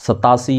87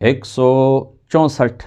164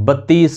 32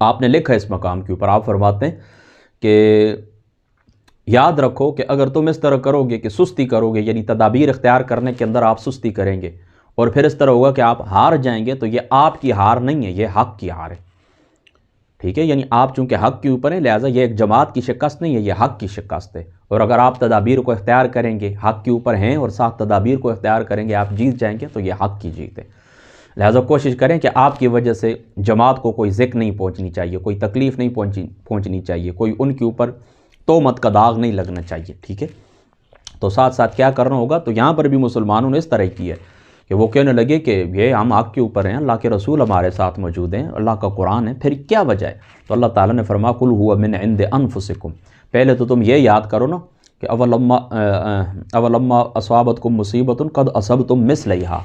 آپ نے لکھا اس مقام کے اوپر، آپ فرماتے ہیں کہ یاد رکھو کہ اگر تم اس طرح کرو گے کہ سستی کرو گے، یعنی تدابیر اختیار کرنے کے اندر آپ سستی کریں گے اور پھر اس طرح ہوگا کہ آپ ہار جائیں گے، تو یہ آپ کی ہار نہیں ہے، یہ حق کی ہار ہے، ٹھیک ہے؟ یعنی آپ چونکہ حق کے اوپر ہیں، لہٰذا یہ ایک جماعت کی شکست نہیں ہے، یہ حق کی شکست ہے، اور اگر آپ تدابیر کو اختیار کریں گے، حق کے اوپر ہیں اور ساتھ تدابیر کو اختیار کریں گے، آپ جیت جائیں گے، تو یہ حق کی جیت ہے۔ لہٰذا کوشش کریں کہ آپ کی وجہ سے جماعت کو کوئی ذکر نہیں پہنچنی چاہیے، کوئی تکلیف نہیں پہنچنی چاہیے، کوئی ان کے اوپر تہمت کا داغ نہیں لگنا چاہیے، ٹھیک ہے؟ تو ساتھ ساتھ کیا کرنا ہوگا؟ تو یہاں پر بھی مسلمانوں نے اس طرح کی ہے کہ وہ کہنے لگے کہ یہ ہم حق کے اوپر ہیں، اللہ کے رسول ہمارے ساتھ موجود ہیں، اللہ کا قرآن ہے، پھر کیا وجہ ہے؟ تو اللہ تعالیٰ نے فرمایا قل هو من عند انفسکم، پہلے تو تم یہ یاد کرو نا کہ اولما اصابتکم مصیبت قد اصبتم مثلیہا،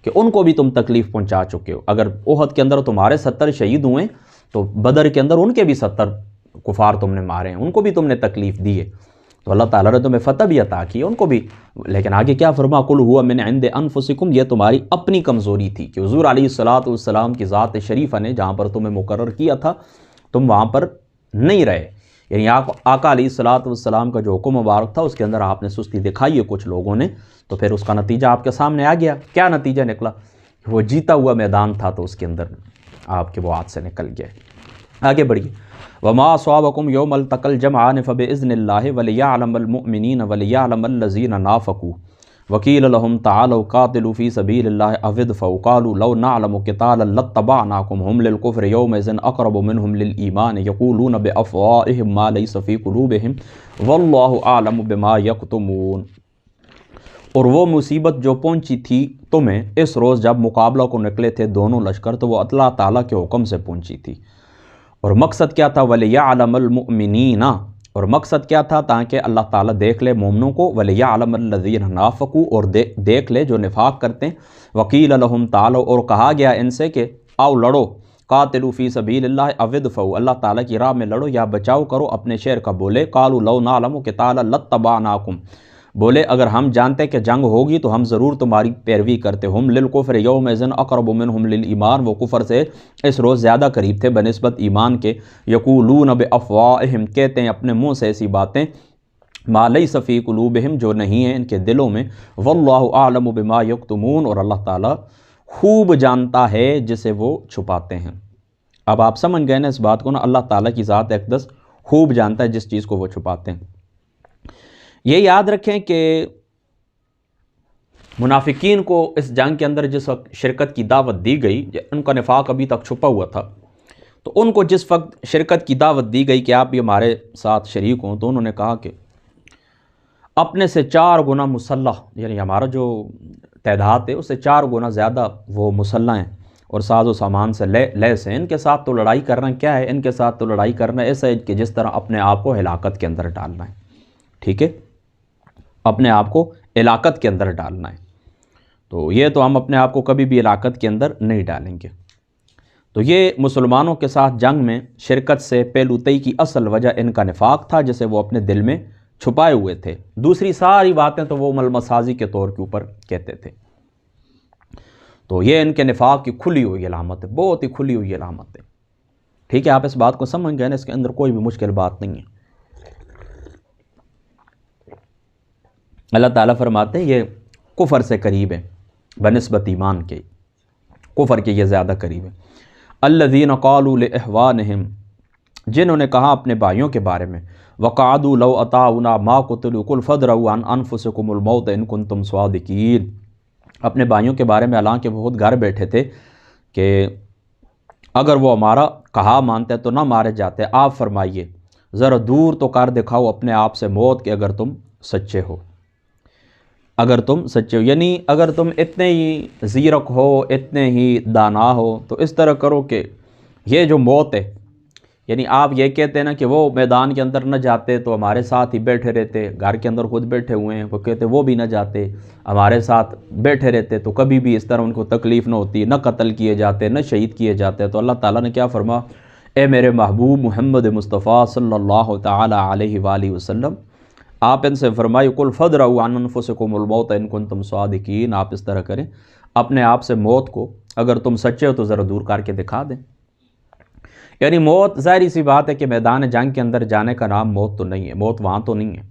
کہ ان کو بھی تم تکلیف پہنچا چکے ہو۔ اگر احد کے اندر تمہارے 70 شہید ہوئے تو بدر کے اندر ان کے بھی 70 کفار تم نے مارے ہیں، ان کو بھی تم نے تکلیف دی ہے، تو اللہ تعالیٰ نے تمہیں فتح بھی عطا کی ہے ان کو بھی۔ لیکن آگے کیا فرما قل هو من عند انفسکم، یہ تمہاری اپنی کمزوری تھی کہ حضور علیہ الصلوۃ کی ذات شریفہ نے جہاں پر تمہیں مقرر کیا تھا تم وہاں پر نہیں رہے، یعنی آقا علیہ الصلوۃ کا جو حکم مبارک تھا اس کے اندر آپ نے سستی دکھائی ہے کچھ لوگوں نے، تو پھر اس کا نتیجہ آپ کے سامنے آ گیا۔ کیا نتیجہ نکلا؟ وہ جیتا ہوا میدان تھا تو اس کے اندر آپ کے وہ ہاتھ سے نکل گیا۔ آگے بڑھیے، وما اصابکم یوم التقى الجمعان فباذن اللہ وليعلم المؤمنین وليعلم الذین نافقوا وقیل لهم تعالوا قاتلوا فی سبیل اللہ او ادفعوا قالوا لو نعلم قتالا لاتبعناکم هم للکفر یومئذ اقرب منهم للایمان یقولون بافواہہم ما لیس فی قلوبہم واللہ اعلم بما یکتمون۔ اور وہ مصیبت جو پہنچی تھی تمہیں اس روز جب مقابلہ کو نکلے تھے دونوں لشکر، تو وہ اللہ تعالیٰ کے حکم سے پہنچی تھی، اور مقصد کیا تھا؟ وَلِيَعْلَمَ الْمُؤْمِنِينَ، اور مقصد کیا تھا؟ تاکہ اللہ تعالیٰ دیکھ لے مومنوں کو، وَلِيَعْلَمَ الَّذِينَ نَافَقُوا، اور دیکھ لے جو نفاق کرتے ہیں، وَقِيلَ لَهُمْ تَعَالَوْا، اور کہا گیا ان سے کہ آؤ لڑو، قاتلوا فی سبیل اللہ او ادفعوا، اللہ تعالیٰ کی راہ میں لڑو یا بچاؤ کرو اپنے شہر کا۔ بولے قالوا لو نعلم قتالا لاتبعناکم، بولے اگر ہم جانتے کہ جنگ ہوگی تو ہم ضرور تمہاری پیروی کرتے۔ ہم للکفر یومئذ اقرب منہم للایمان، وہ کفر سے اس روز زیادہ قریب تھے بنسبت ایمان کے۔ یقولون بافواہہم، کہتے ہیں اپنے منہ سے ایسی باتیں، ما لیس فی قلوبہم، جو نہیں ہیں ان کے دلوں میں، واللہ اعلم بما یکتمون، اور اللہ تعالیٰ خوب جانتا ہے جسے وہ چھپاتے ہیں۔ اب آپ سمجھ گئے نا اس بات کو نا، اللہ تعالیٰ کی ذات اقدس خوب جانتا ہے جس چیز کو وہ چھپاتے ہیں۔ یہ یاد رکھیں کہ منافقین کو اس جنگ کے اندر جس وقت شرکت کی دعوت دی گئی، ان کا نفاق ابھی تک چھپا ہوا تھا، تو ان کو جس وقت شرکت کی دعوت دی گئی کہ آپ بھی ہمارے ساتھ شریک ہوں، تو انہوں نے کہا کہ اپنے سے 4 گنا مسلح، یعنی ہمارا جو تعداد ہے اس سے 4 گنا زیادہ وہ مسلح ہیں اور ساز و سامان سے لیس ہیں، ان کے ساتھ تو لڑائی کرنا کیا ہے؟ ان کے ساتھ تو لڑائی کرنا ایسا ہے کہ جس طرح اپنے آپ کو ہلاکت کے اندر ڈالنا ہے، ٹھیک ہے؟ اپنے آپ کو ہلاکت کے اندر ڈالنا ہے، تو یہ تو ہم اپنے آپ کو کبھی بھی ہلاکت کے اندر نہیں ڈالیں گے۔ تو یہ مسلمانوں کے ساتھ جنگ میں شرکت سے پہلوتئی کی اصل وجہ ان کا نفاق تھا جسے وہ اپنے دل میں چھپائے ہوئے تھے، دوسری ساری باتیں تو وہ ملمہ سازی کے طور کے اوپر کہتے تھے۔ تو یہ ان کے نفاق کی کھلی ہوئی علامت ہے، بہت ہی کھلی ہوئی علامت ہے، ٹھیک ہے؟ آپ اس بات کو سمجھ گئے نا، اس کے اندر کوئی بھی مشکل بات نہیں ہے۔ اللہ تعالیٰ فرماتے ہیں یہ کفر سے قریب ہے بنسبت ایمان کے، کفر کے یہ زیادہ قریب ہے۔ الذین قالوا لاخوانہم، جنہوں نے کہا اپنے بھائیوں کے بارے میں، وقعدوا لو اطاعونا ما قتلوا قل فادرؤوا عن انفسکم الموت ان کنتم صادقین، اپنے بھائیوں کے بارے میں حالانکہ بہت گھر بیٹھے تھے کہ اگر وہ ہمارا کہا مانتے تو نہ مارے جاتے، آپ فرمائیے ذرا دور تو کر دکھاؤ اپنے آپ سے موت کہ اگر تم سچے ہو، اگر تم سچے ہو، یعنی اگر تم اتنے ہی زیرک ہو، اتنے ہی دانا ہو، تو اس طرح کرو کہ یہ جو موت ہے، یعنی آپ یہ کہتے ہیں نا کہ وہ میدان کے اندر نہ جاتے تو ہمارے ساتھ ہی بیٹھے رہتے، گھر کے اندر خود بیٹھے ہوئے ہیں، وہ کہتے وہ بھی نہ جاتے ہمارے ساتھ بیٹھے رہتے تو کبھی بھی اس طرح ان کو تکلیف نہ ہوتی، نہ قتل کیے جاتے، نہ شہید کیے جاتے۔ تو اللہ تعالیٰ نے کیا فرما، اے میرے محبوب محمد مصطفیٰ صلی اللہ تعالیٰ علیہ وآلہ وسلم، آپ ان سے فرمائی قل فادرؤوا عن انفسکم الموت ان کنتم صادقین، آپ اس طرح کریں اپنے آپ سے موت کو، اگر تم سچے ہو تو ذرا دور کر کے دکھا دیں۔ یعنی موت ظاہری سی بات ہے کہ میدان جنگ کے اندر جانے کا نام موت تو نہیں ہے، موت وہاں تو نہیں ہے،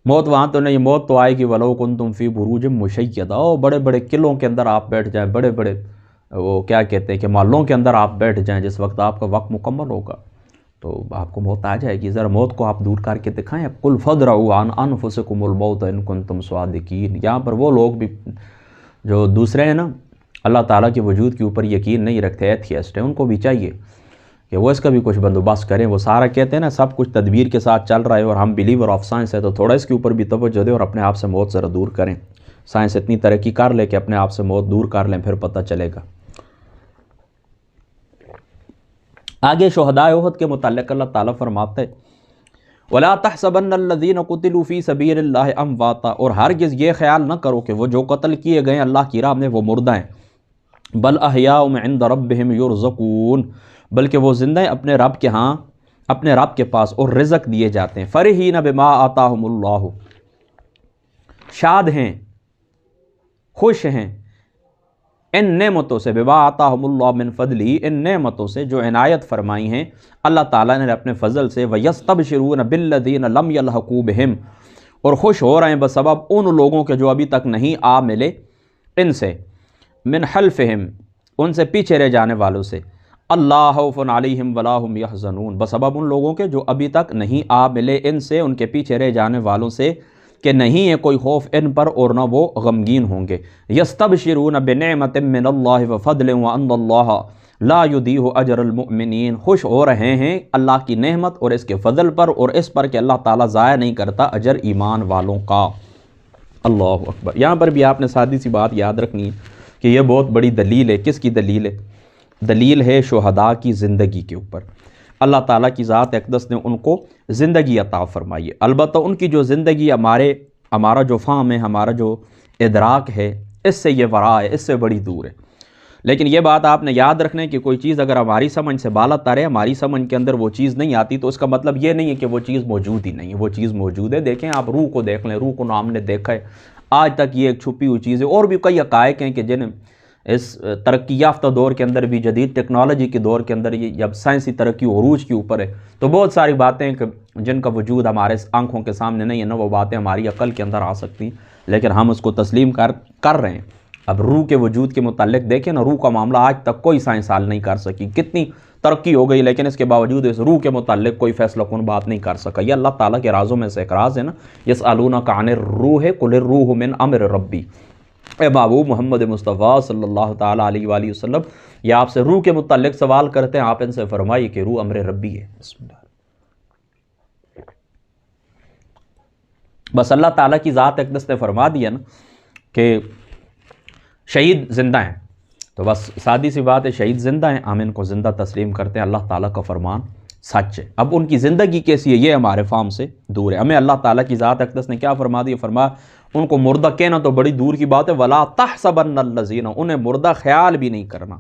موت وہاں تو نہیں، موت تو آئے گی ولو کنتم فی بروج مشیدہ، اور بڑے بڑے قلعوں کے اندر آپ بیٹھ جائیں، بڑے بڑے وہ کیا کہتے ہیں کہ محلوں کے اندر آپ بیٹھ جائیں، جس وقت آپ کا وقت مکمل ہوگا تو آپ کو موت آ جائے گی۔ ذرا موت کو آپ دور کر کے دکھائیں۔ قل فادرؤوا عن انفسکم الموت ان کنتم صادقین۔ یہاں پر وہ لوگ بھی جو دوسرے ہیں نا، اللہ تعالیٰ کے وجود کے اوپر یقین نہیں رکھتے، ایتھیسٹ ہیں، ان کو بھی چاہیے کہ وہ اس کا بھی کچھ بندوبست کریں۔ وہ سارا کہتے ہیں نا سب کچھ تدبیر کے ساتھ چل رہا ہے اور ہم بلیور آف سائنس ہے، تو تھوڑا اس کے اوپر بھی توجہ دیں اور اپنے آپ سے موت ذرا دور کریں۔ سائنس اتنی ترقی کر لے کہ اپنے آپ سے موت دور کر لیں، پھر پتہ چلے گا۔ آگے شہداء احد کے متعلق اللہ تعالیٰ فرماتا ہے وَلَا تَحْسَبَنَّ الَّذِينَ قُتِلُوا فِي سَبِيلِ اللَّهِ أَمْوَاتًا، اور ہرگز یہ خیال نہ کرو کہ وہ جو قتل کیے گئے اللہ کی راہ میں وہ مردہ ہیں، بل احیاء عند ربهم يرزقون، بلکہ وہ زندہ ہیں اپنے رب کے ہاں، اپنے رب کے پاس، اور رزق دیے جاتے ہیں۔ فرحین بما آتاہم اللہ، شاد ہیں، خوش ہیں ان نعمتوں سے، بما آتاہم اللہ من فضلی، ان نعمتوں سے جو عنایت فرمائی ہیں اللہ تعالیٰ نے اپنے فضل سے، وَيَسْتَبْشِرُونَ بِالَّذِينَ لَمْ يَلْحَقُوا بِهِمْ، اور خوش ہو رہے ہیں بسبب ان لوگوں کے جو ابھی تک نہیں آ ملے ان سے، من خلفہم، ان سے پیچھے رہ جانے والوں سے، اللہ خوف علیہم ولا ہم یحزنون، بسبب ان لوگوں کے جو ابھی تک نہیں آ ملے ان سے، ان کے پیچھے رہ جانے والوں سے، کہ نہیں ہے کوئی خوف ان پر اور نہ وہ غمگین ہوں گے۔ یستبشرون بنعمت من اللہ وفضل وان اللہ لا یضیع اجر المؤمنین، خوش ہو رہے ہیں اللہ کی نعمت اور اس کے فضل پر، اور اس پر کہ اللہ تعالیٰ ضائع نہیں کرتا اجر ایمان والوں کا۔ اللہ اکبر۔ یہاں پر بھی آپ نے سادی سی بات یاد رکھنی ہے کہ یہ بہت بڑی دلیل ہے۔ کس کی دلیل ہے؟ دلیل ہے شہداء کی زندگی کے اوپر۔ اللہ تعالیٰ کی ذات اقدس نے ان کو زندگی عطا فرمائی ہے۔ البتہ ان کی جو زندگی ہمارا جو فہم ہے، ہمارا جو ادراک ہے، اس سے یہ ورا ہے، اس سے بڑی دور ہے۔ لیکن یہ بات آپ نے یاد رکھنا ہے کہ کوئی چیز اگر ہماری سمجھ سے بالا تر ہے، ہماری سمجھ کے اندر وہ چیز نہیں آتی، تو اس کا مطلب یہ نہیں ہے کہ وہ چیز موجود ہی نہیں ہے، وہ چیز موجود ہے۔ دیکھیں آپ روح کو دیکھ لیں، روح کو ہم نے دیکھا ہے، آج تک یہ ایک چھپی ہوئی چیز ہے۔ اور بھی کئی حقائق ہیں کہ جن اس ترقی یافتہ دور کے اندر بھی، جدید ٹیکنالوجی کے دور کے اندر، یہ جب سائنسی ترقی عروج کے اوپر ہے، تو بہت ساری باتیں جن کا وجود ہمارے آنکھوں کے سامنے نہیں ہے نا، وہ باتیں ہماری عقل کے اندر آ سکتی ہیں، لیکن ہم اس کو تسلیم کر رہے ہیں۔ اب روح کے وجود کے متعلق دیکھیں نا، روح کا معاملہ آج تک کوئی سائنس حل نہیں کر سکی، کتنی ترقی ہو گئی لیکن اس کے باوجود اس روح کے متعلق کوئی فیصلہ کن بات نہیں کر سکا۔ یہ اللہ تعالیٰ کے رازوں میں سے ایک راز ہے نا، یسألونک عن الروح قل الروح من امر ربی۔ اے محبوب محمد مصطفیٰ صلی اللہ تعالیٰ علیہ وآلہ وسلم، یہ آپ سے روح کے متعلق سوال کرتے ہیں، آپ ان سے فرمائیے کہ روح امر ربی ہے۔ بسم اللہ۔ بس اللہ تعالیٰ کی ذات اقدس نے فرما دیا نا کہ شہید زندہ ہیں، تو بس سادی سی بات ہے، شہید زندہ ہیں، ہم ان کو زندہ تسلیم کرتے ہیں۔ اللہ تعالیٰ کا فرمان سچ ہے۔ اب ان کی زندگی کیسی ہے یہ ہمارے فہم سے دور ہے۔ ہمیں اللہ تعالیٰ کی ذات اقدس نے کیا فرما دیا؟ فرما ان کو مردہ کہنا تو بڑی دور کی بات ہے، وَلَا تَحْسَبَنَّ الَّذِينَ، انہیں مردہ خیال بھی نہیں کرنا،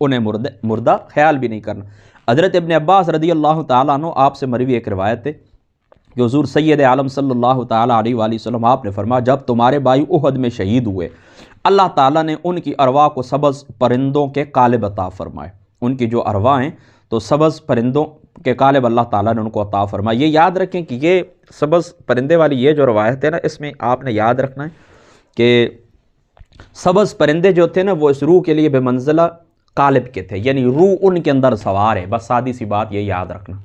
انہیں مردہ خیال بھی نہیں کرنا۔ حضرت ابن عباس رضی اللہ تعالیٰ عنہ آپ سے مروی ایک روایت ہے کہ حضور سید عالم صلی اللہ تعالیٰ علیہ وآلہ وسلم آپ نے فرمایا، جب تمہارے بھائی احد میں شہید ہوئے، اللہ تعالیٰ نے ان کی ارواح کو سبز پرندوں کے قالب عطا فرمائے۔ ان کی جو ارواح ہیں تو سبز پرندوں کے قالب اللہ تعالیٰ نے ان کو عطا فرمایا۔ یہ یاد رکھیں کہ یہ سبز پرندے والی یہ جو روایت ہے نا، اس میں آپ نے یاد رکھنا ہے کہ سبز پرندے جو تھے نا وہ اس روح کے لیے بے منزلہ قالب کے تھے، یعنی روح ان کے اندر سوار ہے۔ بس سادی سی بات یہ یاد رکھنا،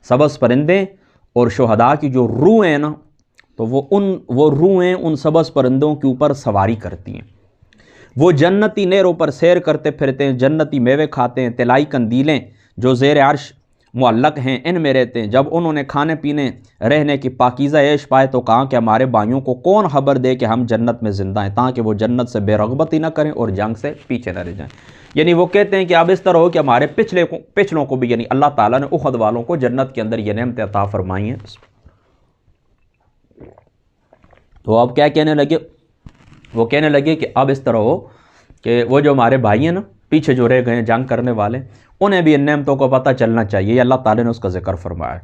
سبز پرندے اور شہداء کی جو روح ہیں نا، تو وہ روحیں ان سبز پرندوں کے اوپر سواری کرتی ہیں۔ وہ جنتی نہروں پر سیر کرتے پھرتے ہیں، جنتی میوے کھاتے ہیں، طلائی قندیلیں جو زیر عرش معلق ہیں ان میں رہتے ہیں۔ جب انہوں نے کھانے پینے رہنے کی پاکیزہ عیش پائے تو کہا کہ ہمارے بھائیوں کو کون خبر دے کہ ہم جنت میں زندہ ہیں، تاکہ وہ جنت سے بے رغبتی نہ کریں اور جنگ سے پیچھے نہ رہ جائیں۔ یعنی وہ کہتے ہیں کہ اب اس طرح ہو کہ ہمارے پچھلوں کو بھی، یعنی اللہ تعالیٰ نے احد والوں کو جنت کے اندر یہ نعمتیں عطا فرمائی ہیں۔ تو اب کیا کہنے لگے؟ وہ کہنے لگے کہ اب اس طرح ہو کہ وہ جو ہمارے بھائی ہیں نا، پیچھے جو رہ گئے ہیں جنگ کرنے والے، انہیں بھی ان نعمتوں کا پتہ چلنا چاہیے۔ یہ اللہ تعالیٰ نے اس کا ذکر فرمایا ہے،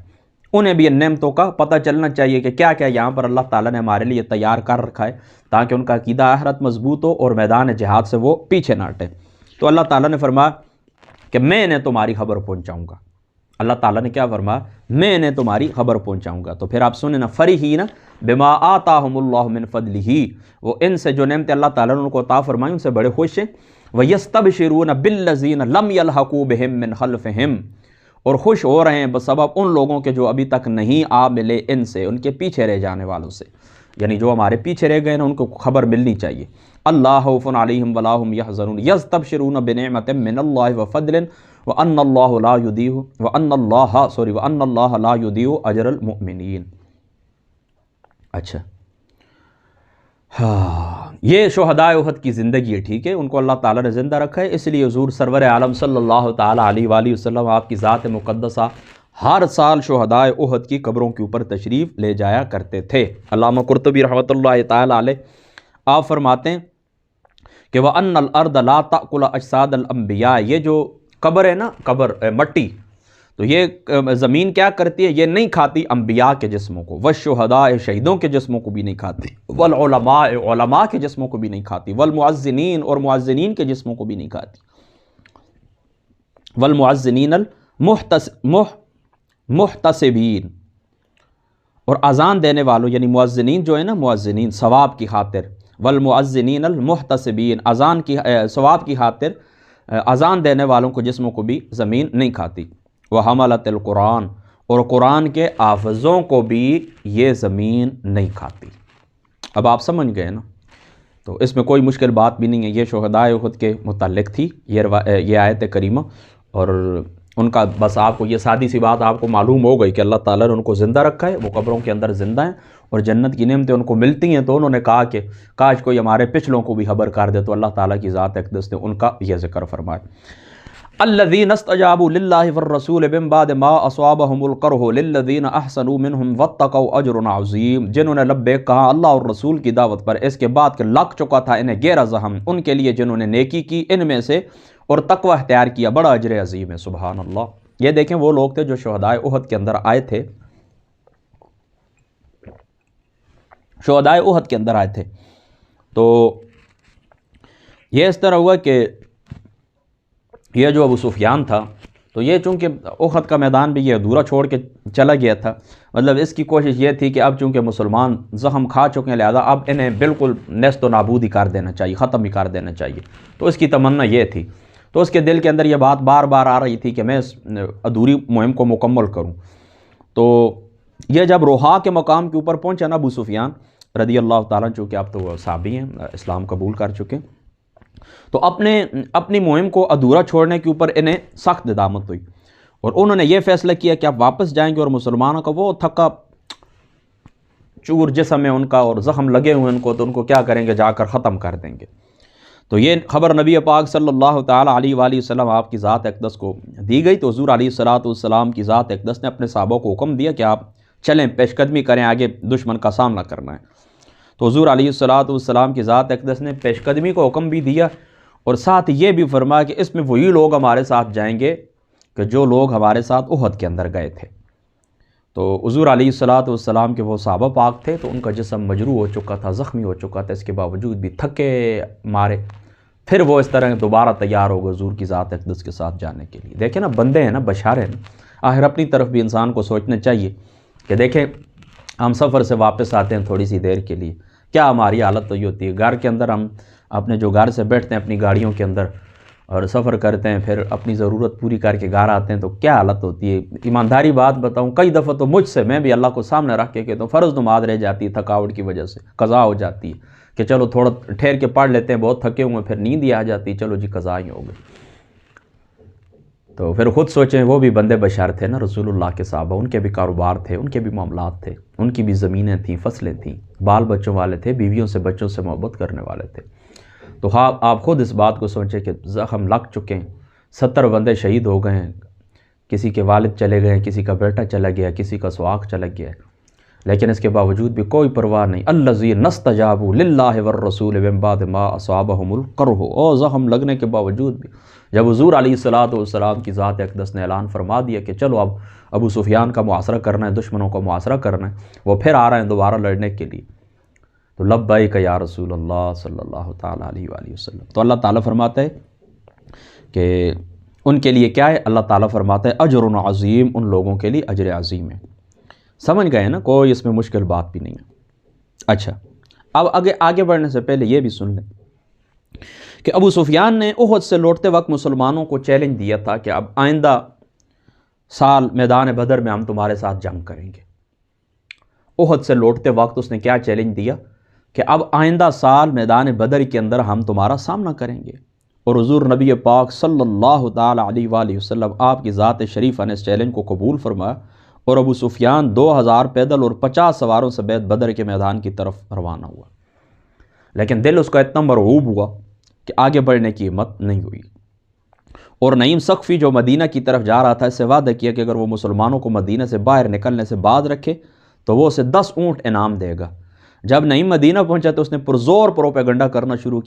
انہیں بھی ان نعمتوں کا پتہ چلنا چاہیے کہ کیا کیا یہاں پر اللہ تعالیٰ نے ہمارے لیے تیار کر رکھا ہے، تاکہ ان کا عقیدہ آخرت مضبوط ہو اور میدان جہاد سے وہ پیچھے نہ ہٹے۔ تو اللہ تعالیٰ نے فرمایا کہ میں نے تمہاری خبر پہنچاؤں گا۔ اللہ تعالیٰ نے کیا فرمایا؟ میں نے تمہاری خبر پہنچاؤں گا۔ تو پھر آپ سنیں نا، فرحین بما آتاہم اللہ من فضلہ، وہ ان سے جو نعمت اللہ تعالیٰ نے ان کو عطا فرمائی ان سے بڑے خوش ہیں۔ وَيَسْتَبْشِرُونَ بِالَّذِينَ لَمْ يَلْحَقُوا بِهِم مِّنْ خَلْفِهِم، اور خوش ہو رہے ہیں بسبب ان لوگوں کے جو ابھی تک نہیں آ ملے ان سے، ان کے پیچھے رہ جانے والوں سے، یعنی جو ہمارے پیچھے رہ گئے نا ان کو خبر ملنی چاہیے۔ اللہ خوف علیہم ولا هم يحزنون یستبشرون بنعمت من اللہ وفضل وان اللہ لا یضیع وان اللہ لا یضیع اجر المؤمنین۔ اچھا ہاں، یہ شہدائے احد کی زندگی ہے، ٹھیک ہے، ان کو اللہ تعالیٰ نے زندہ رکھا ہے، اس لیے حضور سرور عالم صلی اللہ تعالیٰ علیہ وآلہ وسلم آپ کی ذات مقدسہ ہر سال شہدائے احد کی قبروں کے اوپر تشریف لے جایا کرتے تھے۔ علامہ قرطبی رحمۃ اللہ تعالیٰ علیہ آپ فرماتے ہیں کہ وَأَنَّ الْأَرْضَ لَا تَأْكُلُ أَجْسَادَ الْأَنْبِيَاءِ، یہ جو قبر ہے نا، قبر مٹی، تو یہ زمین کیا کرتی ہے؟ یہ نہیں کھاتی انبیاء کے جسموں کو، وَالشُّہَدَاءِ شہیدوں کے جسموں کو بھی نہیں کھاتی، وَالْعُلَمَاءِ علماء کے جسموں کو بھی نہیں کھاتی، وَالْمُعَزِّنِينَ اور معزنین کے جسموں کو بھی نہیں کھاتی، وَالْمُعَزِّنِينَ المحتسبین، اور اذان دینے والوں، یعنی مؤذنین جو ہے نا، مؤذنین ثواب کی خاطر، والمؤذنین المحتسبین، اذان کی ثواب کی خاطر اذان دینے والوں کو جسموں کو بھی زمین نہیں کھاتی۔ وحملۃ القرآن، اور قرآن کے حافظوں کو بھی یہ زمین نہیں کھاتی۔ اب آپ سمجھ گئے نا، تو اس میں کوئی مشکل بات بھی نہیں ہے، یہ شہدائے احد کے متعلق تھی یہ آیت کریمہ، اور ان کا بس آپ کو یہ سادی سی بات آپ کو معلوم ہو گئی کہ اللہ تعالیٰ نے ان کو زندہ رکھا ہے، وہ قبروں کے اندر زندہ ہیں اور جنت کی نعمتیں ان کو ملتی ہیں۔ تو انہوں نے کہا کہ کاش کوئی ہمارے پچھلوں کو بھی خبر کر دے، تو اللہ تعالیٰ کی ذات اقدس نے ان کا یہ ذکر فرمایا۔ الذین استجابوا للہ والرسول من بعد ما اصابهم القرح للذین احسنوا منہم واتقوا اجر عظیم، جنہوں نے لبیک کہا اللہ اور رسول کی دعوت پر، اس کے بعد کہ لگ چکا تھا انہیں گہرا زخم، ان کے لیے جنہوں نے نیکی کی ان میں سے اور تقوی اختیار کیا، بڑا اجر عظیم ہے۔ سبحان اللہ۔ یہ دیکھیں وہ لوگ تھے جو شہدائے احد کے اندر آئے تھے، شہدائے احد کے اندر آئے تھے، تو یہ اس طرح ہوا کہ یہ جو ابو سفیان تھا، تو یہ چونکہ احد کا میدان بھی یہ ادھورا چھوڑ کے چلا گیا تھا، مطلب اس کی کوشش یہ تھی کہ اب چونکہ مسلمان زخم کھا چکے ہیں، لہذا اب انہیں بالکل نیست و نابود ہی کر دینا چاہیے، ختم ہی کر دینا چاہیے، تو اس کی تمنا یہ تھی۔ تو اس کے دل کے اندر یہ بات بار بار آ رہی تھی کہ میں اس ادھوری مہم کو مکمل کروں۔ تو یہ جب روحا کے مقام کے اوپر پہنچا نا ابو سفیان رضی اللہ تعالیٰ، چونکہ اب تو وہ صحابی ہیں، اسلام قبول کر چکے، تو اپنی مہم کو ادھورا چھوڑنے کے اوپر انہیں سخت ندامت ہوئی، اور انہوں نے یہ فیصلہ کیا کہ آپ واپس جائیں گے اور مسلمانوں کا وہ تھکا چور جسم ہے ان کا اور زخم لگے ہوئے ان کو، تو ان کو کیا کریں گے، جا کر ختم کر دیں گے۔ تو یہ خبر نبی پاک صلی اللہ تعالیٰ علیہ وآلہ وسلم آپ کی ذات اقدس کو دی گئی، تو حضور علیہ السلام کی ذات اقدس نے اپنے صحابہ کو حکم دیا کہ آپ چلیں، پیش قدمی کریں، آگے دشمن کا سامنا کرنا ہے۔ تو حضور علیہ السلام کی ذات اقدس نے پیش قدمی کو حکم بھی دیا، اور ساتھ یہ بھی فرمایا کہ اس میں وہی لوگ ہمارے ساتھ جائیں گے کہ جو لوگ ہمارے ساتھ احد کے اندر گئے تھے۔ تو حضور علیہ السلام کے وہ صحابہ پاک تھے، تو ان کا جسم مجروح ہو چکا تھا، زخمی ہو چکا تھا، اس کے باوجود بھی تھکے مارے پھر وہ اس طرح دوبارہ تیار ہو گئے حضور کی ذات اقدس کے ساتھ جانے کے لیے۔ دیکھیں نا، بندے ہیں نا، بشارے ہیں نا، آخر اپنی طرف بھی انسان کو سوچنا چاہیے کہ دیکھیں ہم سفر سے واپس آتے ہیں تھوڑی سی دیر کے لیے، کیا ہماری حالت تو یہ ہوتی ہے، گھر کے اندر ہم اپنے جو گھر سے بیٹھتے ہیں اپنی گاڑیوں کے اندر اور سفر کرتے ہیں، پھر اپنی ضرورت پوری کر کے گھر آتے ہیں، تو کیا حالت ہوتی ہے۔ ایمانداری بات بتاؤں، کئی دفعہ تو مجھ سے، میں بھی اللہ کو سامنے رکھ کے کہتا ہوں، فرض نماز رہ جاتی ہے تھکاوٹ کی وجہ سے، قضا ہو جاتی ہے کہ چلو تھوڑا ٹھہر کے پڑھ لیتے ہیں، بہت تھکے ہوئے، پھر نیند ہی آ جاتی ہے، چلو جی قضا ہی ہو گئی۔ تو پھر خود سوچیں، وہ بھی بندے بشار تھے نا رسول اللہ کے صحابہ، ان کے بھی کاروبار تھے، ان کے بھی معاملات تھے، ان کی بھی زمینیں تھیں، فصلیں تھیں، بال بچوں والے تھے، بیویوں سے بچوں سے محبت کرنے والے تھے۔ تو ہاں آپ خود اس بات کو سوچیں کہ زخم لگ چکے ہیں، 70 بندے شہید ہو گئے ہیں، کسی کے والد چلے گئے ہیں، کسی کا بیٹا چلا گیا، کسی کا سواق چلا گیا ہے، لیکن اس کے باوجود بھی کوئی پرواہ نہیں۔ الذین استجابوا للہ والرسول من بعد ما اصابهم القرح، اور زخم لگنے کے باوجود بھی جب حضور علیہ السلام کی ذات اقدس نے اعلان فرما دیا کہ چلو اب ابو سفیان کا محاصرہ کرنا ہے، دشمنوں کا محاصرہ کرنا ہے، وہ پھر آ رہے ہیں دوبارہ لڑنے کے لیے، تو لبیک یا رسول اللہ صلی اللہ تعالیٰ علیہ وآلہ وسلم۔ تو اللہ تعالیٰ فرماتا ہے کہ ان کے لیے کیا ہے؟ اللہ تعالیٰ فرماتا ہے اجر عظیم، ان لوگوں کے لیے اجر عظیم ہے۔ سمجھ گئے نا؟ کوئی اس میں مشکل بات بھی نہیں ہے۔ اچھا، اب آگے بڑھنے سے پہلے یہ بھی سن لیں کہ ابو سفیان نے احد سے لوٹتے وقت مسلمانوں کو چیلنج دیا تھا کہ اب آئندہ سال میدان بدر میں ہم تمہارے ساتھ جنگ کریں گے۔ احد سے لوٹتے وقت اس نے کیا چیلنج دیا کہ اب آئندہ سال میدان بدر کے اندر ہم تمہارا سامنا کریں گے، اور حضور نبی پاک صلی اللہ تعالی علیہ وآلہ وسلم آپ کی ذات شریفہ نے اس چیلنج کو قبول فرمایا، اور ابو سفیان 2000 پیدل اور 50 سواروں سمیت بدر کے میدان کی طرف روانہ ہوا، لیکن دل اس کا اتنا مرعوب ہوا کہ آگے بڑھنے کی ہمت نہیں ہوئی۔ اور نعیم ثقفی جو مدینہ کی طرف جا رہا تھا، اس سے وعدہ کیا کہ اگر وہ مسلمانوں کو مدینہ سے باہر نکلنے سے باز رکھے تو وہ اسے 10 اونٹ انعام دے گا۔ جب نعیم مدینہ پہنچا تو اس نے پرزور پروپیگنڈا کرنا شروع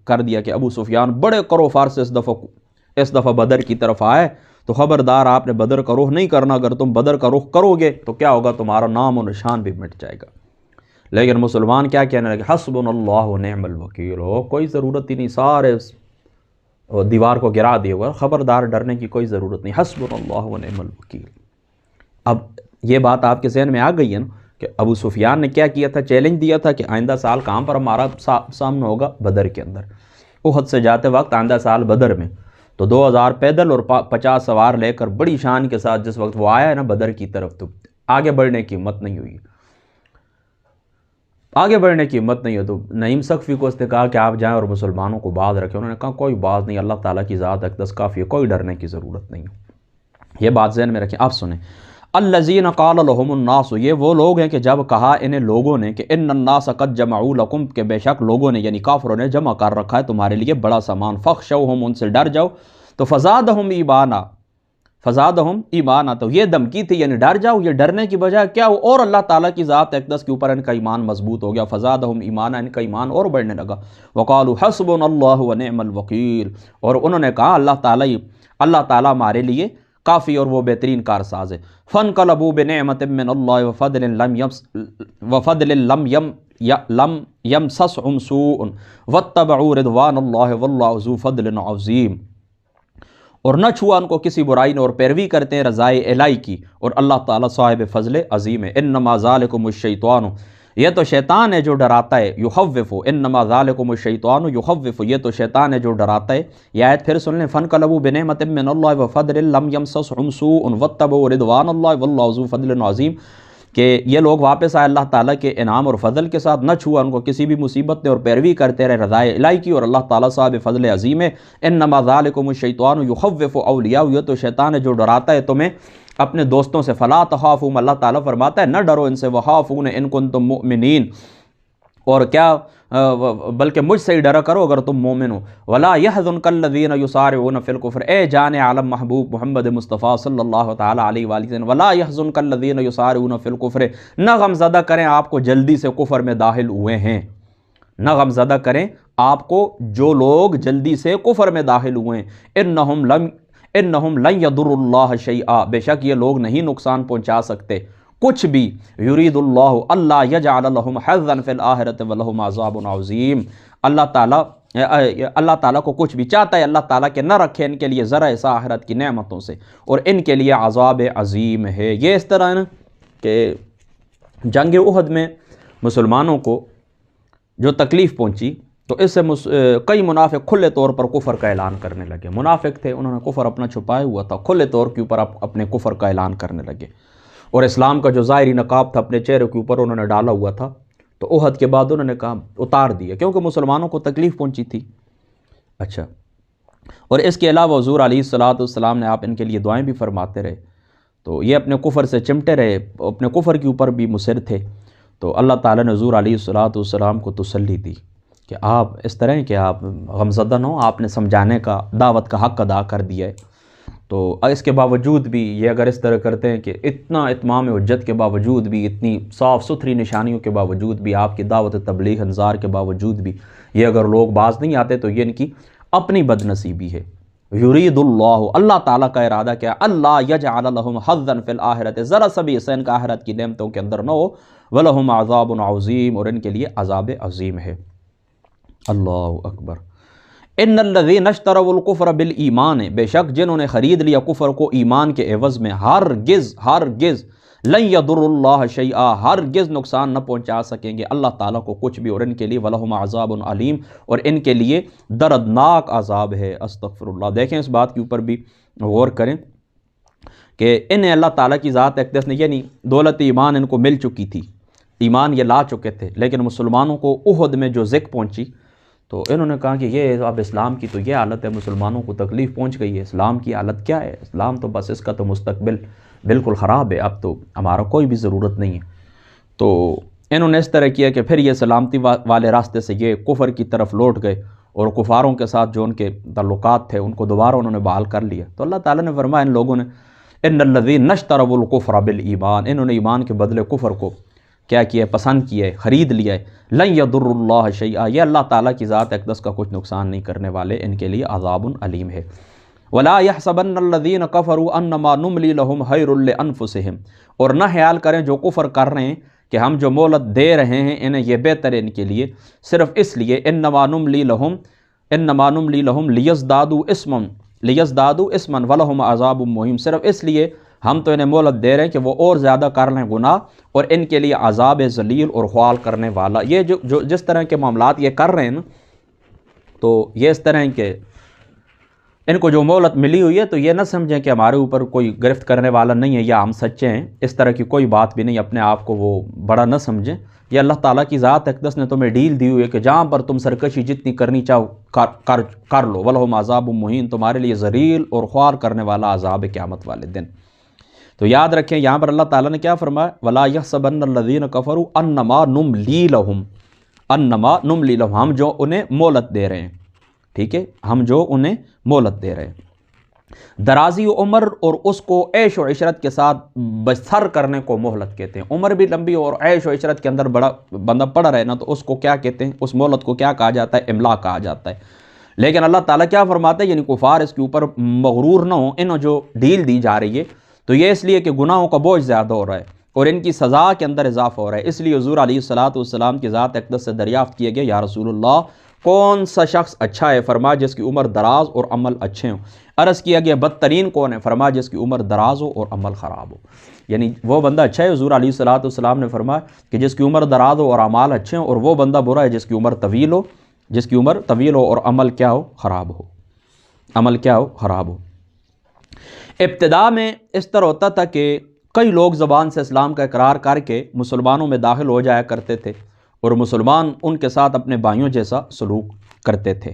کر دیا کہ ابو سفیان بڑے کرو فار سے اس دفعہ بدر کی طرف آئے تو خبردار آپ نے بدر کا رخ نہیں کرنا، اگر تم بدر کا رخ کرو گے تو کیا ہوگا؟ تمہارا نام و نشان بھی مٹ جائے گا۔ لیکن مسلمان کیا کہنے لگے؟ حسبنا اللہ و نعم الوکیل، ہو کوئی ضرورت ہی نہیں، سارے دیوار کو گرا دیے ہوگا، خبردار ڈرنے کی کوئی ضرورت نہیں، حسبنا اللہ و نعم الوکیل۔ اب یہ بات آپ کے ذہن میں آ گئی ہے نا کہ ابو سفیان نے کیا کیا تھا؟ چیلنج دیا تھا کہ آئندہ سال کہاں پر ہمارا سامنا ہوگا؟ بدر کے اندر۔ احد سے جاتے وقت آئندہ سال بدر میں، تو 2000 پیدل اور 50 سوار لے کر بڑی شان کے ساتھ جس وقت وہ آیا ہے نا بدر کی طرف، تو آگے بڑھنے کی ہمت نہیں ہوئی، آگے بڑھنے کی ہمت نہیں ہو۔ تو نعیم ثقفی کو اس نے کہا کہ آپ جائیں اور مسلمانوں کو باز رکھیں۔ انہوں نے کہا کوئی باز نہیں، اللہ تعالیٰ کی ذات اقدس کافی ہے، کوئی ڈرنے کی ضرورت نہیں ہے۔ یہ بات ذہن میں رکھیں۔ آپ سنیں، الذین قال لهم الناس، یہ وہ لوگ ہیں کہ جب کہا انہیں لوگوں نے کہ ان الناس قد جمعوا لکم، کہ بے شک لوگوں نے یعنی کافروں نے جمع کر رکھا ہے تمہارے لیے بڑا سامان، فخشوہم، ان سے ڈر جاؤ، تو فزادہم ایمانا، فزادہم ایمانا، تو یہ دھمکی تھی یعنی ڈر جاؤ، یہ ڈرنے کی بجائے کیا ہو؟ اور اللہ تعالیٰ کی ذات اقدس کے اوپر ان کا ایمان مضبوط ہو گیا، فزادہم ایمانا، ان کا ایمان اور بڑھنے لگا۔ وقالوا حسبنا اللہ ونعم الوکیل، اور انہوں نے کہا اللہ تعالیٰ ہمارے لیے کافی اور وہ بہترین کارساز ہے۔ فانقلبوا بنعمت من اللہ وفضل لم یمسسہم سوء واتبعوا رضوان اللہ واللہ ذو فضل عظیم، اور نہ چھوا ان کو کسی برائی نے، اور پیروی کرتے ہیں رضائے الہی کی، اور اللہ تعالیٰ صاحب فضل عظیم ہے۔ انما ذالکم الشیطان، یہ تو شیطان ہے جو ڈراتا ہے، یخوف، انما ذالکم الشیطان یخوف، یہ تو شیطان ہے جو ڈراتا ہے۔ یہ آیت پھر سن لیں، فانقلبوا بنعمت من اللہ وفضل لم یمسسہم سوء واتبعوا رضوان اللہ واللہ ذو فضل عظیم، کہ یہ لوگ واپس آئے اللہ تعالیٰ کے انعام اور فضل کے ساتھ، نہ چھوا ان کو کسی بھی مصیبت نے، اور پیروی کرتے رہے رضائے الہی کی، اور اللہ تعالیٰ صاحب فضل عظیم ہے۔ انما ذالکم الشیطان یخوف اولیاء، یہ تو شیطان ہے جو ڈراتا ہے تمہیں اپنے دوستوں سے۔ فلا تخافوہم، اللہ تعالیٰ فرماتا ہے نہ ڈرو ان سے، وخافون ان کنتم مؤمنین، اور کیا بلکہ مجھ سے ہی ڈرا کرو اگر تم مومن ہو۔ ولا يحزنک الذین یسارعون فی الکفر، اے جان عالم محبوب محمد مصطفیٰ صلی اللہ تعالی علیہ وآلہ وسلم، ولا يحزنک الذین یسارعون فی الکفر، نہ غمزدہ کریں آپ کو جلدی سے کفر میں داخل ہوئے ہیں، نہ غمزدہ کریں آپ کو جو لوگ جلدی سے کفر میں داخل ہوئے ہیں۔ انہم لن یضروا اللہ شیئا، بے شک یہ لوگ نہیں نقصان پہنچا سکتے کچھ بھی۔ یرید اللہ اللہ یجعل لہم حظا فی الآخرۃ ولہم عذاب عظیم، اللہ تعالیٰ کو کچھ بھی چاہتا ہے اللہ تعالیٰ کہ نہ رکھے ان کے لیے ذرا اس آخرت کی نعمتوں سے، اور ان کے لیے عذاب عظیم ہے۔ یہ اس طرح ہے نا کہ جنگ احد میں مسلمانوں کو جو تکلیف پہنچی تو اس سے کئی منافق کھلے طور پر کفر کا اعلان کرنے لگے۔ منافق تھے، انہوں نے کفر اپنا چھپایا ہوا تھا، کھلے طور کے اوپر اپنے کفر کا اعلان کرنے لگے، اور اسلام کا جو ظاہری نقاب تھا اپنے چہرے کے اوپر انہوں نے ڈالا ہوا تھا، تو احد کے بعد انہوں نے کہا اتار دیا، کیونکہ مسلمانوں کو تکلیف پہنچی تھی۔ اچھا، اور اس کے علاوہ حضور علیہ السلام نے آپ ان کے لیے دعائیں بھی فرماتے رہے، تو یہ اپنے کفر سے چمٹے رہے، اپنے کفر کے اوپر بھی مصر تھے۔ تو اللہ تعالیٰ نے حضور علیہ السلام کو تسلی دی کہ آپ اس طرح کہ آپ غمزدہ نہ ہو، آپ نے سمجھانے کا دعوت کا حق ادا کر دیا ہے۔ تو اس کے باوجود بھی یہ اگر اس طرح کرتے ہیں کہ اتنا اتمام حجت کے باوجود بھی، اتنی صاف ستھری نشانیوں کے باوجود بھی، آپ کی دعوت تبلیغ انذار کے باوجود بھی یہ اگر لوگ باز نہیں آتے تو یہ ان کی اپنی بد نصیبی ہے۔ یرید اللہ تعالیٰ کا ارادہ کیا؟ اللہ یجعل لہم حظا فی الآخرۃ، ذرا سا بھی حصہ ان کا آخرت کی نعمتوں کے اندر نہ ہو، ولہم عذاب عظیم، اور ان کے لیے عذاب عظیم ہے۔ اللہ اکبر۔ ان الذین اشتروا الکفر بالایمان، بے شک جنہوں نے خرید لیا کفر کو ایمان کے عوض میں، ہرگز لن یضر اللہ شیئا، ہرگز نقصان نہ پہنچا سکیں گے اللہ تعالیٰ کو کچھ بھی، اور ان کے لیے ولہم عذاب علیم، اور ان کے لیے دردناک عذاب ہے۔ استغفر اللہ۔ دیکھیں اس بات کے اوپر بھی غور کریں کہ انہیں اللہ تعالیٰ کی ذات اقدس نے، یعنی دولت ایمان ان کو مل چکی تھی، ایمان یہ لا چکے تھے، لیکن مسلمانوں کو احد میں جو ذک پہنچی تو انہوں نے کہا کہ یہ اب اسلام کی تو یہ حالت ہے، مسلمانوں کو تکلیف پہنچ گئی ہے، اسلام کی حالت کیا ہے، اسلام تو بس اس کا تو مستقبل بالکل خراب ہے، اب تو ہمارا کوئی بھی ضرورت نہیں ہے۔ تو انہوں نے اس طرح کیا کہ پھر یہ سلامتی والے راستے سے یہ کفر کی طرف لوٹ گئے، اور کفاروں کے ساتھ جو ان کے تعلقات تھے ان کو دوبارہ انہوں نے بحال کر لیا۔ تو اللہ تعالیٰ نے فرمایا ان لوگوں نے ان الذین اشتروا الکفر بالایمان، انہوں نے ایمان کے بدلے کفر کو کیا کیا ہے، پسند کیا ہے، خرید لیا ہے۔ لن یضر اللہ شیئا، یہ اللہ تعالیٰ کی ذات اقدس کا کچھ نقصان نہیں کرنے والے، ان کے لیے عذاب علیم ہے۔ ولا يحسبن الذین کفروا انما نملی لهم خیر لانفسهم، اور نہ خیال کریں جو کفر کر رہے ہیں کہ ہم جو مہلت دے رہے ہیں انہیں یہ بہتر ہے ان کے لیے، صرف اس لیے انما نملی لهم لیزدادوا اسما ولہم عذاب مہین، صرف اس لیے ہم تو انہیں مہلت دے رہے ہیں کہ وہ اور زیادہ کر لیں گناہ، اور ان کے لیے عذاب ذلیل اور خوال کرنے والا۔ یہ جو جس طرح کے معاملات یہ کر رہے ہیں نا، تو یہ اس طرح کہ ان کو جو مہلت ملی ہوئی ہے تو یہ نہ سمجھیں کہ ہمارے اوپر کوئی گرفت کرنے والا نہیں ہے یا ہم سچے ہیں، اس طرح کی کوئی بات بھی نہیں، اپنے آپ کو وہ بڑا نہ سمجھیں۔ یہ اللہ تعالیٰ کی ذات اقدس نے تمہیں ڈیل دی ہوئی ہے کہ جہاں پر تم سرکشی جتنی کرنی چاہو کر لو، ولہم عذاب مہین، تمہارے لیے ذلیل اور خوار کرنے والا عذاب ہے قیامت والے دن۔ تو یاد رکھیں یہاں پر اللہ تعالیٰ نے کیا فرمایا، ولا یحسبن الذین کفروا انما نملی لہم، ہم جو انہیں مہلت دے رہے ہیں، ٹھیک ہے، ہم جو انہیں مہلت دے رہے ہیں۔ درازی عمر اور اس کو عیش و عشرت کے ساتھ بسر کرنے کو مہلت کہتے ہیں۔ عمر بھی لمبی اور عیش و عشرت کے اندر بڑا بندہ پڑا رہے نا، تو اس کو کیا کہتے ہیں، اس مہلت کو کیا کہا جاتا ہے، املا کہا جاتا ہے۔ لیکن اللہ تعالیٰ کیا فرماتا ہے، یعنی کفار اس کے اوپر مغرور نہ ہوں، انہوں جو ڈیل دی جا رہی ہے تو یہ اس لیے کہ گناہوں کا بوجھ زیادہ ہو رہا ہے اور ان کی سزا کے اندر اضافہ ہو رہا ہے، اس لیے حضور علیہ الصلاۃ کی ذات اقدس سے دریافت کیا گیا، یا رسول اللہ کون سا شخص اچھا ہے؟ فرمایا جس کی عمر دراز اور عمل اچھے ہوں۔ عرض کیا گیا بدترین کون ہے؟ فرمایا جس کی عمر دراز ہو اور عمل خراب ہو۔ یعنی وہ بندہ اچھا ہے، حضور علیہ الصلاۃ نے فرمایا کہ جس کی عمر دراز ہو اور اعمال اچھے ہوں، اور وہ بندہ برا ہے جس کی عمر طویل ہو اور عمل کیا ہو، خراب ہو۔ ابتدا میں اس طرح ہوتا تھا کہ کئی لوگ زبان سے اسلام کا اقرار کر کے مسلمانوں میں داخل ہو جایا کرتے تھے، اور مسلمان ان کے ساتھ اپنے بھائیوں جیسا سلوک کرتے تھے،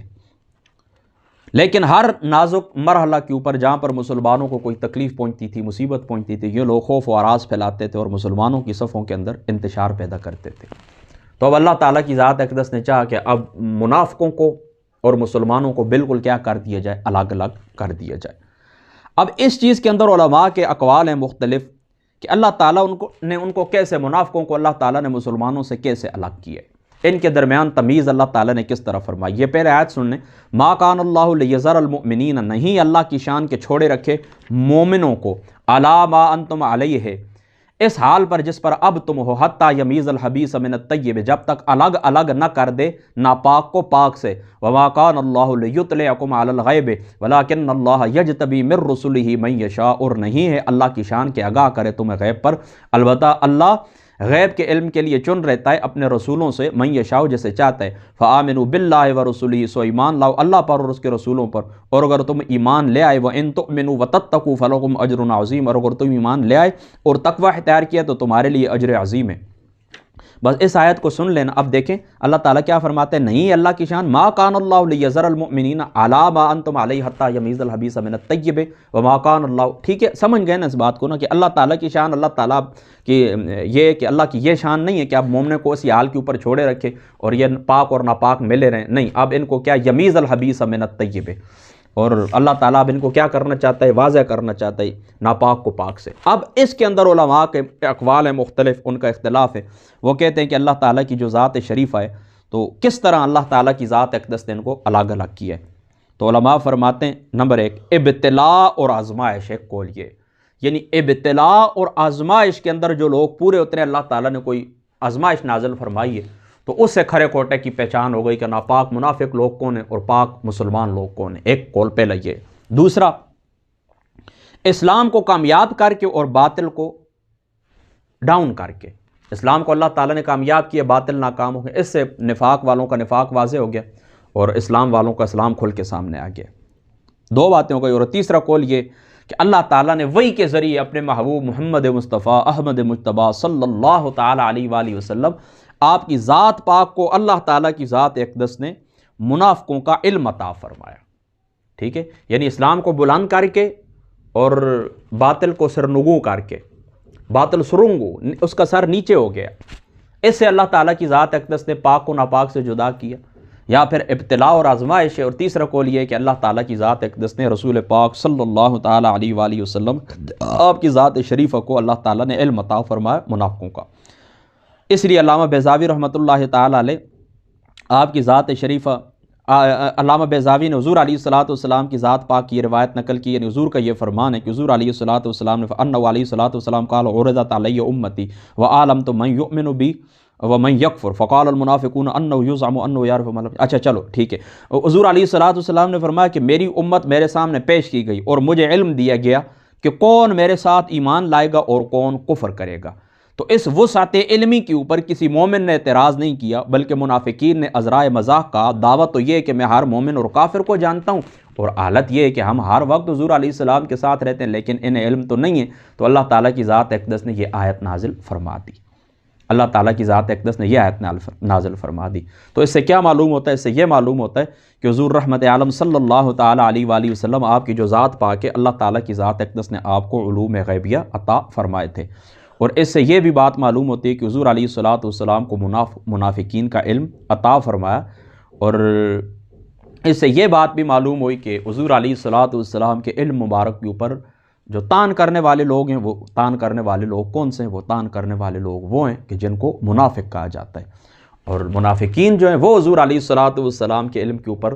لیکن ہر نازک مرحلہ کے اوپر جہاں پر مسلمانوں کو کوئی تکلیف پہنچتی تھی، مصیبت پہنچتی تھی، یہ لوگ خوف و اراض پھیلاتے تھے اور مسلمانوں کی صفوں کے اندر انتشار پیدا کرتے تھے۔ تو اب اللہ تعالیٰ کی ذات اقدس نے چاہا کہ اب منافقوں کو اور مسلمانوں کو بالکل کیا کر دیا جائے، الگ الگ کر دیا جائے۔ اب اس چیز کے اندر علماء کے اقوال ہیں مختلف کہ اللہ تعالیٰ نے ان کو کیسے، منافقوں کو اللہ تعالیٰ نے مسلمانوں سے کیسے الگ کیے، ان کے درمیان تمیز اللہ تعالیٰ نے کس طرح فرمائی۔ یہ پہلے آیت سننے، ما کان اللہ لیذر المؤمنین، نہیں اللہ کی شان کے چھوڑے رکھے مومنوں کو، علی ما انتم علیہ، اس حال پر جس پر اب تم ہو، حتی یمیز الخبیث من الطیب، جب تک الگ الگ نہ کر دے ناپاک کو پاک سے۔ وما کان اللہ لیطلعکم علی الغیب ولکن اللہ یجتبی من رسلہ من یشاء، اور نہیں ہے اللہ کی شان کے آگاہ کرے تمہیں غیب پر، البتہ اللہ غیب کے علم کے لیے چن رہتا ہے اپنے رسولوں سے من یشاء، جسے چاہتا ہے۔ فآمنوا باللہ ورسلہ، سو ایمان لاؤ اللہ پر اور اس کے رسولوں پر، اور اگر تم ایمان لے آئے، وَإِن تُؤْمِنُوا وَتَتَّقُوا فَلَكُمْ أَجْرٌ عَظِيمٌ، اور اگر تم ایمان لے آئے اور تقوی اختیار کیا تو تمہارے لیے اجر عظیم ہے۔ بس اس آیت کو سن لینا۔ اب دیکھیں اللہ تعالیٰ کیا فرماتے ہیں، نہیں اللہ کی شان، ما کان اللہ لیذر المؤمنین علی ما انتم علیہ حتی یمیز الخبیث من الطیب وما کان اللہ، ٹھیک ہے، سمجھ گئے نا اس بات کو نا، کہ اللہ تعالیٰ کی شان، اللہ تعالیٰ کی یہ کہ اللہ کی یہ شان نہیں ہے کہ آپ مومن کو اسی حال کے اوپر چھوڑے رکھے اور یہ پاک اور ناپاک ملے رہیں، نہیں، اب ان کو کیا یمیز الخبیث من الطیب، اور اللہ تعالیٰ اب ان کو کیا کرنا چاہتا ہے، واضح کرنا چاہتا ہے ناپاک کو پاک سے۔ اب اس کے اندر علماء کے اقوال ہیں مختلف، ان کا اختلاف ہے، وہ کہتے ہیں کہ اللہ تعالیٰ کی جو ذات شریفہ ہے تو کس طرح اللہ تعالیٰ کی ذات اقدس نے ان کو الگ الگ کیا ہے۔ تو علماء فرماتے ہیں نمبر 1 ابتلاء اور آزمائش، ایک قول یہ، یعنی ابتلاء اور آزمائش کے اندر جو لوگ پورے اترے، اللہ تعالیٰ نے کوئی آزمائش نازل فرمائی ہے تو اس سے کھرے کھوٹے کی پہچان ہو گئی کہ ناپاک منافق لوگ کون ہیں اور پاک مسلمان لوگ کون ہیں، ایک کول پہ لگے۔ دوسرا، اسلام کو کامیاب کر کے اور باطل کو ڈاؤن کر کے، اسلام کو اللہ تعالیٰ نے کامیاب کیا، باطل ناکام ہو گئے، اس سے نفاق والوں کا نفاق واضح ہو گیا اور اسلام والوں کا اسلام کھل کے سامنے آ گیا۔ دو باتیں ہو گئی۔ اور تیسرا قول یہ کہ اللہ تعالیٰ نے وحی کے ذریعے اپنے محبوب محمد مصطفیٰ احمد مجتبیٰ صلی اللہ تعالیٰ علیہ وآلہ وسلم، آپ کی ذات پاک کو اللہ تعالیٰ کی ذات اقدس نے منافقوں کا علم عطا فرمایا، ٹھیک ہے، یعنی اسلام کو بلند کر کے اور باطل کو سرنگوں کر کے، باطل سرنگو، اس کا سر نیچے ہو گیا، اس سے اللہ تعالیٰ کی ذات اقدس نے پاک کو ناپاک سے جدا کیا، یا پھر ابتلاء اور آزمائش ہے۔ اور تیسرا قول یہ ہے کہ اللہ تعالیٰ کی ذات اقدس نے رسول پاک صلی اللہ تعالیٰ علیہ وآلہ وسلم، آپ کی ذات شریفہ کو اللہ تعالیٰ نے علم عطا فرمایا منافقوں کا۔ اس لیے علامہ بیضاوی رحمۃ اللہ تعالیٰ علیہ، آپ کی ذات شریفہ، علامہ بیضاوی نے حضور علیہ الصلوۃ والسلام کی ذات پاک کی روایت نقل کی، یعنی حضور کا یہ فرمان ہے کہ حضور علیہ الصلوۃ والسلام نے انہ علیہ الصلوۃ والسلام قال عرضت علی امتی وعلمت من یؤمن بی ومن یکفر فقال المنافقون انہ یزعم انہ یعرف ما لم۔ اچھا چلو ٹھیک ہے، حضور علیہ الصلوۃ والسلام نے فرمایا کہ میری امت میرے سامنے پیش کی گئی اور مجھے علم دیا گیا کہ کون میرے ساتھ ایمان لائے گا اور کون کفر کرے گا۔ تو اس وسعت علمی کے اوپر کسی مومن نے اعتراض نہیں کیا، بلکہ منافقین نے عذرائے مذاق کا دعوت تو یہ ہے کہ میں ہر مومن اور کافر کو جانتا ہوں، اور حالت یہ ہے کہ ہم ہر وقت حضور علیہ السلام کے ساتھ رہتے ہیں لیکن انہیں علم تو نہیں ہے۔ تو اللہ تعالیٰ کی ذات اقدس نے یہ آیت نازل فرما دی، اللہ تعالیٰ کی ذات اقدس نے یہ آیت نازل فرما دی۔ تو اس سے کیا معلوم ہوتا ہے؟ اس سے یہ معلوم ہوتا ہے کہ حضور رحمت عالم صلی اللہ تعالیٰ علیہ وآلہ وسلم، آپ کی جو ذات پاک ہے، اللہ تعالیٰ کی ذات اقدس نے آپ کو علوم غیبیہ عطا فرمائے تھے۔ اور اس سے یہ بھی بات معلوم ہوتی ہے کہ حضور علیہ الصلوۃ والسلام کو منافقین کا علم عطا فرمایا، اور اس سے یہ بات بھی معلوم ہوئی کہ حضور علیہ الصلوۃ والسلام کے علم مبارک کے اوپر جو تان کرنے والے لوگ ہیں، وہ تان کرنے والے لوگ کون سے ہیں؟ وہ تان کرنے والے لوگ وہ ہیں کہ جن کو منافق کہا جاتا ہے، اور منافقین جو ہیں وہ حضور علیہ الصلوۃ والسلام کے علم کے اوپر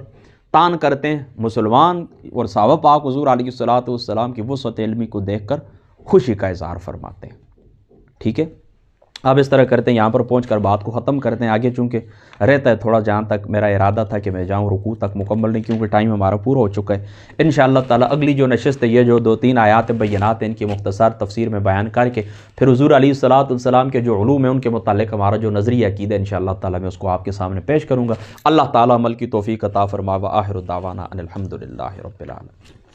تان کرتے ہیں۔ مسلمان اور صحابہ پاک حضور علیہ الصلوۃ والسلام کی وسعت علمی کو دیکھ کر خوشی کا اظہار فرماتے ہیں، ٹھیک ہے۔ اب اس طرح کرتے ہیں، یہاں پر پہنچ کر بات کو ختم کرتے ہیں۔ آگے چونکہ رہتا ہے تھوڑا، جہاں تک میرا ارادہ تھا کہ میں جاؤں رکوع تک مکمل نہیں، کیونکہ ٹائم ہمارا پورا ہو چکا ہے۔ انشاءاللہ تعالیٰ اگلی جو نشست ہے، یہ جو 2-3 آیات بینات ہیں، ان کی مختصر تفسیر میں بیان کر کے پھر حضور علیہ الصلوۃ والسلام کے جو علوم ہیں ان کے متعلق ہمارا جو نظریہ عقیدہ ہے انشاءاللہ تعالیٰ میں اس کو آپ کے سامنے پیش کروں گا۔ اللہ تعالیٰ عمل کی توفیق عطا فرما، وآخر دعوانا ان الحمد للہ رب العالمین۔